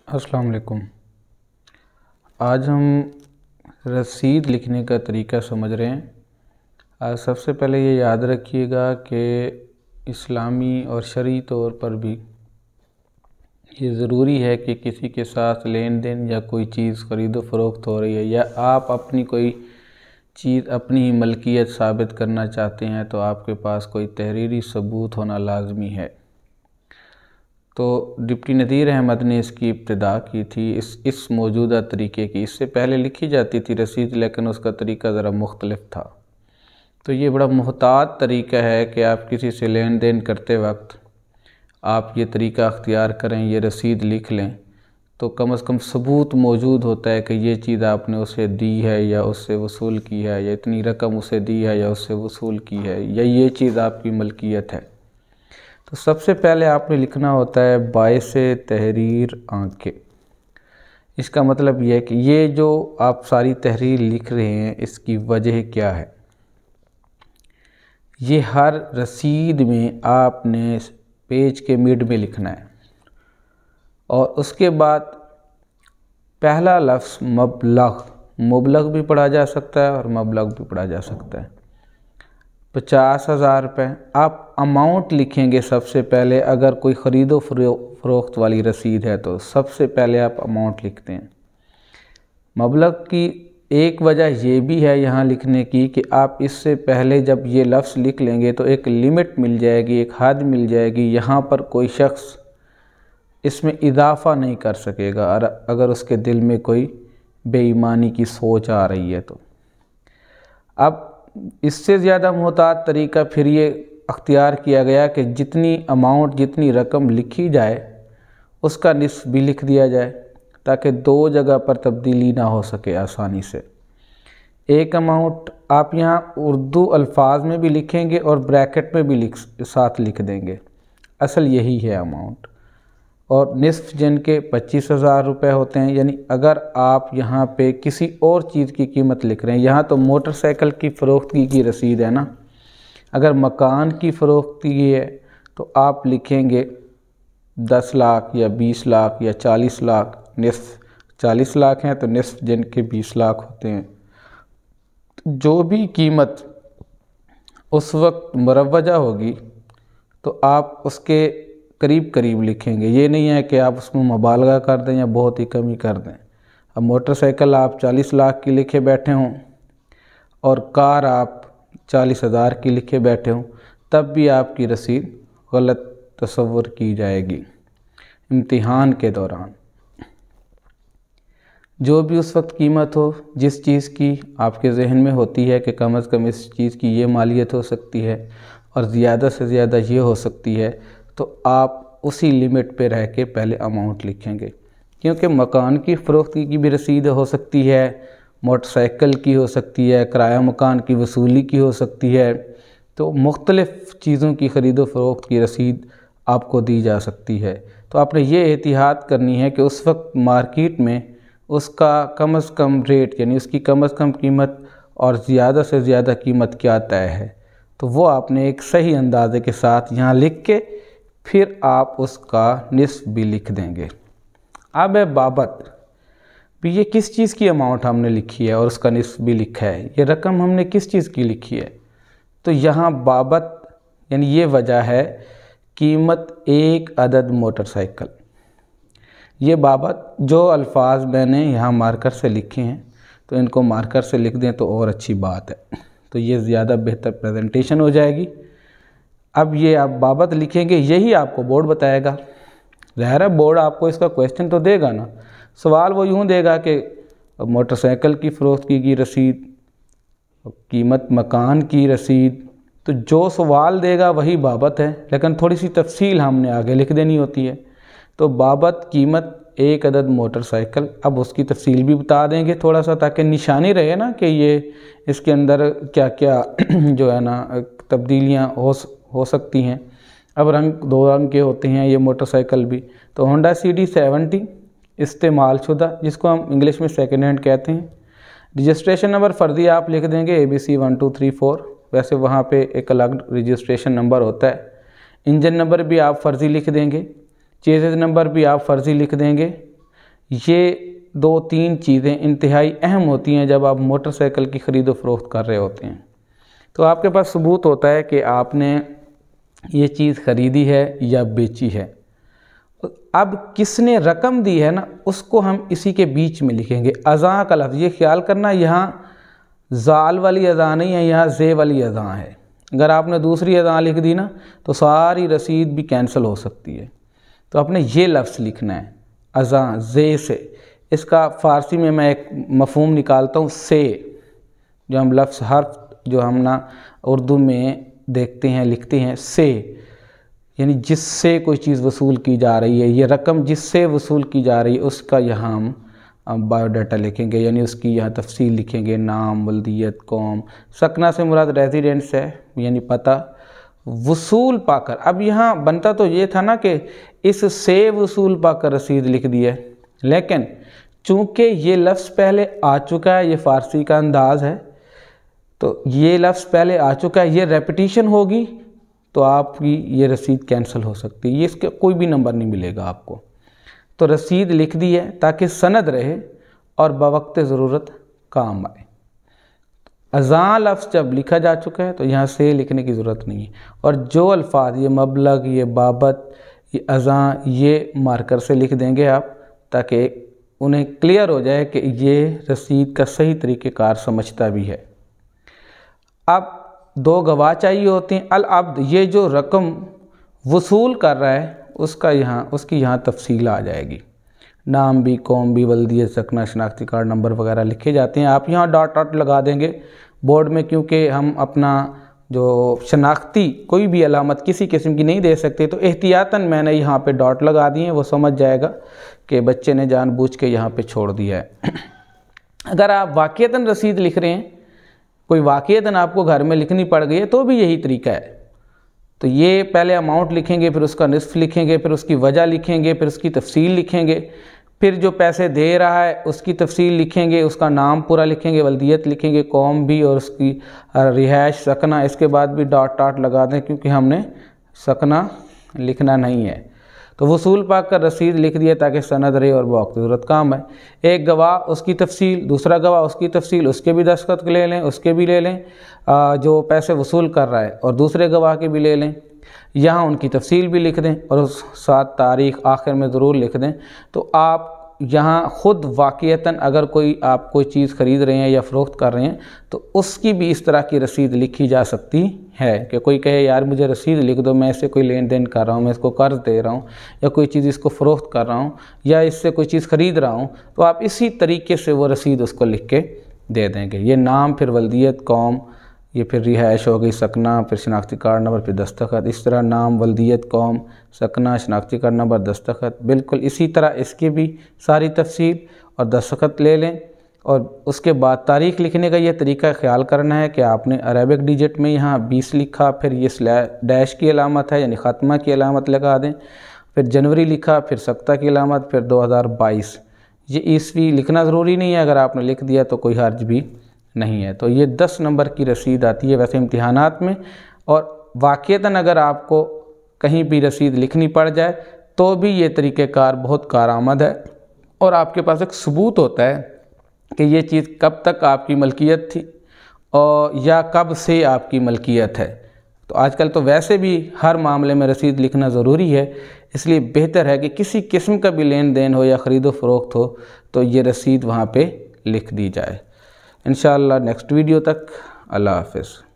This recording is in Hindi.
अस्सलाम वालेकुम। आज हम रसीद लिखने का तरीका समझ रहे हैं। आज सबसे पहले ये याद रखिएगा कि इस्लामी और शरई तौर पर भी ये ज़रूरी है कि किसी के साथ लेन देन या कोई चीज़ ख़रीदो फ़रोख्त हो रही है या आप अपनी कोई चीज़ अपनी ही मलकियत साबित करना चाहते हैं तो आपके पास कोई तहरीरी सबूत होना लाजमी है। तो डिप्टी नज़ीर अहमद ने इसकी इब्तिदा की थी इस मौजूदा तरीके की। इससे पहले लिखी जाती थी रसीद, लेकिन उसका तरीका ज़रा मुख्तलिफ था। तो ये बड़ा मुहतात तरीका है कि आप किसी से लेन देन करते वक्त आप ये तरीका अख्तियार करें, ये रसीद लिख लें तो कम से कम सबूत मौजूद होता है कि ये चीज़ आपने उसे दी है या उससे वसूल की है, या इतनी रकम उसे दी है या उससे वसूल की है, या ये चीज़ आपकी मलकियत है। तो सबसे पहले आपने लिखना होता है बाइसे तहरीर आंके। इसका मतलब यह है कि ये जो आप सारी तहरीर लिख रहे हैं इसकी वजह क्या है। ये हर रसीद में आपने पेज के मिड में लिखना है और उसके बाद पहला लफ्ज़ मबलग भी पढ़ा जा सकता है और मबलग भी पढ़ा जा सकता है। 50,000 रुपये आप अमाउंट लिखेंगे सबसे पहले। अगर कोई ख़रीदो फ़रोख्त वाली रसीद है तो सबसे पहले आप अमाउंट लिखते हैं। मबलग की एक वजह ये भी है यहाँ लिखने की कि आप इससे पहले जब ये लफ्ज़ लिख लेंगे तो एक लिमिट मिल जाएगी, एक हद मिल जाएगी। यहाँ पर कोई शख्स इसमें इजाफ़ा नहीं कर सकेगा और अगर उसके दिल में कोई बेईमानी की सोच आ रही है तो। अब इससे ज़्यादा मुहतात तरीका फिर ये अख्तियार किया गया कि जितनी अमाउंट, जितनी रकम लिखी जाए उसका निस्फ़ भी लिख दिया जाए ताकि दो जगह पर तब्दीली ना हो सके आसानी से। एक अमाउंट आप यहाँ उर्दू अल्फाज में भी लिखेंगे और ब्रैकेट में भी साथ लिख देंगे। असल यही है अमाउंट। और निस्फ़ जिनके 25,000 रुपये होते हैं, यानी अगर आप यहाँ पे किसी और चीज़ की कीमत लिख रहे हैं, यहाँ तो मोटरसाइकिल की फ़रोख्तगी की रसीद है ना, अगर मकान की फ़रोख्तगी है तो आप लिखेंगे 10 लाख या 20 लाख या 40 लाख। निस्फ़ 40 लाख हैं तो निस्फ़ जिनके 20 लाख होते हैं। जो भी कीमत उस वक्त मुरव्वजा होगी तो आप उसके करीब करीब लिखेंगे। ये नहीं है कि आप उसमें मुबालगा कर दें या बहुत ही कम ही कर दें। अब मोटरसाइकिल आप 40 लाख की लिखे बैठे हों और कार आप 40,000 की लिखे बैठे हों, तब भी आपकी रसीद गलत तस्वुर की जाएगी। इम्तिहान के दौरान जो भी उस वक्त कीमत हो, जिस चीज़ की आपके जहन में होती है कि कम से कम इस चीज़ की ये मालियत हो सकती है और ज़्यादा से ज़्यादा ये हो सकती है, तो आप उसी लिमिट पे रह के पहले अमाउंट लिखेंगे। क्योंकि मकान की फ़रोख्तगी की भी रसीद हो सकती है, मोटरसाइकिल की हो सकती है, किराया मकान की वसूली की हो सकती है। तो मुख्तलिफ़ चीज़ों की ख़रीदो फ़रोख्त की रसीद आपको दी जा सकती है। तो आपने ये एहतियात करनी है कि उस वक्त मार्केट में उसका कम से कम रेट, यानी उसकी कम से कम कीमत और ज़्यादा से ज़्यादा कीमत क्या तय है, तो वो आपने एक सही अंदाजे के साथ यहाँ लिख के फिर आप उसका निस्फ़ भी लिख देंगे। अब है बाबत भी, ये किस चीज़ की अमाउंट हमने लिखी है और उसका निस्फ़ भी लिखा है, ये रकम हमने किस चीज़ की लिखी है। तो यहाँ बाबत यानी ये वजह है कीमत एक अदद मोटरसाइकिल। ये बाबत जो अल्फाज मैंने यहाँ मार्कर से लिखे हैं तो इनको मार्कर से लिख दें तो और अच्छी बात है, तो ये ज़्यादा बेहतर प्रेजेंटेशन हो जाएगी। अब ये आप बाबत लिखेंगे, यही आपको बोर्ड बताएगा। ज़ाहिर है बोर्ड आपको इसका क्वेश्चन तो देगा ना, सवाल वो यूँ देगा कि मोटरसाइकिल की फ़रोख्तगी की रसीद, कीमत मकान की रसीद, तो जो सवाल देगा वही बाबत है, लेकिन थोड़ी सी तफसील हमने आगे लिख देनी होती है। तो बाबत कीमत एक अदद मोटरसाइकिल, अब उसकी तफसील भी बता देंगे थोड़ा सा, ताकि निशानी रहे ना कि ये इसके अंदर क्या क्या जो है ना तब्दीलियाँ हो सकती हैं। अब रंग दो रंग के होते हैं ये मोटरसाइकिल भी। तो होंडा CD70 इस्तेमाल शुदा, जिसको हम इंग्लिश में सेकेंड हैंड कहते हैं। रजिस्ट्रेशन नंबर फर्जी आप लिख देंगे ABC 1234, वैसे वहाँ पे एक अलग रजिस्ट्रेशन नंबर होता है। इंजन नंबर भी आप फर्जी लिख देंगे, चेसिस नंबर भी आप फर्जी लिख देंगे। ये 2-3 चीज़ें इंतहाई अहम होती हैं जब आप मोटरसाइकिल की ख़रीदो फ़रोख्त कर रहे होते हैं। तो आपके पास सबूत होता है कि आपने ये चीज़ ख़रीदी है या बेची है। अब किसने रकम दी है ना, उसको हम इसी के बीच में लिखेंगे। अज़ां का लफ्ज़, ये ख्याल करना यहाँ ज़ाल वाली अज़ां नहीं है, यहाँ ज़े वाली अज़ां है। अगर आपने दूसरी अज़ां लिख दी ना तो सारी रसीद भी कैंसिल हो सकती है। तो आपने ये लफ्ज़ लिखना है अज़ां, ज़े से। इसका फ़ारसी में मैं एक मफ़हूम निकालता हूँ, से, जो हम लफ्ज़ हर्फ जो हम ना उर्दू में देखते हैं लिखते हैं, से, यानी जिससे कोई चीज़ वसूल की जा रही है, ये रकम जिससे वसूल की जा रही है उसका यहाँ हम बायोडाटा लिखेंगे, यानी उसकी यहाँ तफसील लिखेंगे, नाम, वल्दियत, कौम। सकना से मुराद रेजिडेंस है, यानी पता। वसूल पाकर, अब यहाँ बनता तो ये था ना कि इस से वसूल पाकर रसीद लिख दी है, लेकिन चूँकि ये लफ्ज़ पहले आ चुका है, ये फ़ारसी का अंदाज़ है, तो ये लफ्ज़ पहले आ चुका है, ये रेपिटिशन होगी तो आपकी ये रसीद कैंसिल हो सकती है, ये इसके कोई भी नंबर नहीं मिलेगा आपको। तो रसीद लिख दी है ताकि सनद रहे और बवक्त ज़रूरत काम आए। अज़ां लफ्ज़ जब लिखा जा चुका है तो यहाँ से लिखने की ज़रूरत नहीं है। और जो अल्फाज, ये मबलग, ये बाबत, ये अज़ां, ये मार्कर से लिख देंगे आप, ताकि उन्हें क्लियर हो जाए कि ये रसीद का सही तरीक़ेकार समझता भी है। अब 2 गवाह चाहिए होते हैं। अल अब्द, ये जो रकम वसूल कर रहा है उसकी यहाँ तफसील आ जाएगी। नाम भी, कौम भी, वल्दियत, सकना, शनाख्ती कार्ड नंबर वगैरह लिखे जाते हैं। आप यहाँ डॉट डॉट लगा देंगे बोर्ड में, क्योंकि हम अपना जो शनाख्ती कोई भी अलामत किसी किस्म की नहीं दे सकते, तो एहतियातन मैंने यहाँ पे डॉट लगा दिए हैं। वो समझ जाएगा कि बच्चे ने जानबूझ के यहाँ पे छोड़ दिया है। अगर आप वाक़ियतन रसीद लिख रहे हैं, कोई वाक़ियतन आपको घर में लिखनी पड़ गई है, तो भी यही तरीका है। तो ये पहले अमाउंट लिखेंगे, फिर उसका निस्फ लिखेंगे, फिर उसकी वजह लिखेंगे, फिर उसकी तफसील लिखेंगे, फिर जो पैसे दे रहा है उसकी तफसील लिखेंगे, उसका नाम पूरा लिखेंगे, वल्दियत लिखेंगे, कौम भी और उसकी रिहाइश, सकना। इसके बाद भी डॉट डॉट लगा दें क्योंकि हमने सकना लिखना नहीं है। तो वसूल पाक का रसीद लिख दिया ताकि सनद रहे और वक्त ज़रूरत काम है। एक गवाह उसकी तफसील, दूसरा गवाह उसकी तफसील, उसके भी दस्तखत ले लें, उसके भी ले लें जो पैसे वसूल कर रहा है, और दूसरे गवाह के भी ले लें। यहाँ उनकी तफसील भी लिख दें और उस साथ तारीख़ आखिर में ज़रूर लिख दें। तो आप यहाँ ख़ुद वाक़ियतन अगर आप कोई चीज़ ख़रीद रहे हैं या फ़रोख्त कर रहे हैं तो उसकी भी इस तरह की रसीद लिखी जा सकती है कि कोई कहे यार मुझे रसीद लिख दो, मैं इससे कोई लेन देन कर रहा हूँ, मैं इसको कर्ज़ दे रहा हूँ या कोई चीज़ इसको फ़रोख्त कर रहा हूँ या इससे कोई चीज़ ख़रीद रहा हूँ, तो आप इसी तरीके से वो रसीद उसको लिख के दे देंगे। ये नाम, फिर वल्दियत, कौम, ये फिर रिहाइश हो गई, सकना, फिर शनाख्ती कार्ड नंबर, फिर दस्तखत। इस तरह नाम, वल्दियत, कौम, सकना, शनाख्ती कार्ड नंबर, दस्तखत। बिल्कुल इसी तरह इसकी भी सारी तफसील और दस्तखत ले लें। और उसके बाद तारीख़ लिखने का ये तरीका ख्याल करना है कि आपने अरेबिक डिजिट में यहाँ 20 लिखा, फिर ये डैश की अलामत है यानी ख़ात्मा की अलामत लगा दें, फिर जनवरी लिखा, फिर सख्ता की अलामत, फिर 2022। ये ईस्वी लिखना ज़रूरी नहीं है, अगर आपने लिख दिया तो कोई हर्ज भी नहीं है। तो ये 10 नंबर की रसीद आती है वैसे इम्तिहानात में। और वाक़ियतन अगर आपको कहीं भी रसीद लिखनी पड़ जाए तो भी ये तरीक़ेकार बहुत कारआमद है और आपके पास एक सबूत होता है कि ये चीज़ कब तक आपकी मलकियत थी और या कब से आपकी मलकियत है। तो आजकल तो वैसे भी हर मामले में रसीद लिखना ज़रूरी है, इसलिए बेहतर है कि किसी किस्म का भी लेन देन हो या ख़रीदो फ़रोख्त हो तो ये रसीद वहाँ पे लिख दी जाए। इंशाअल्लाह नेक्स्ट वीडियो तक अल्लाह हाफ़िज़।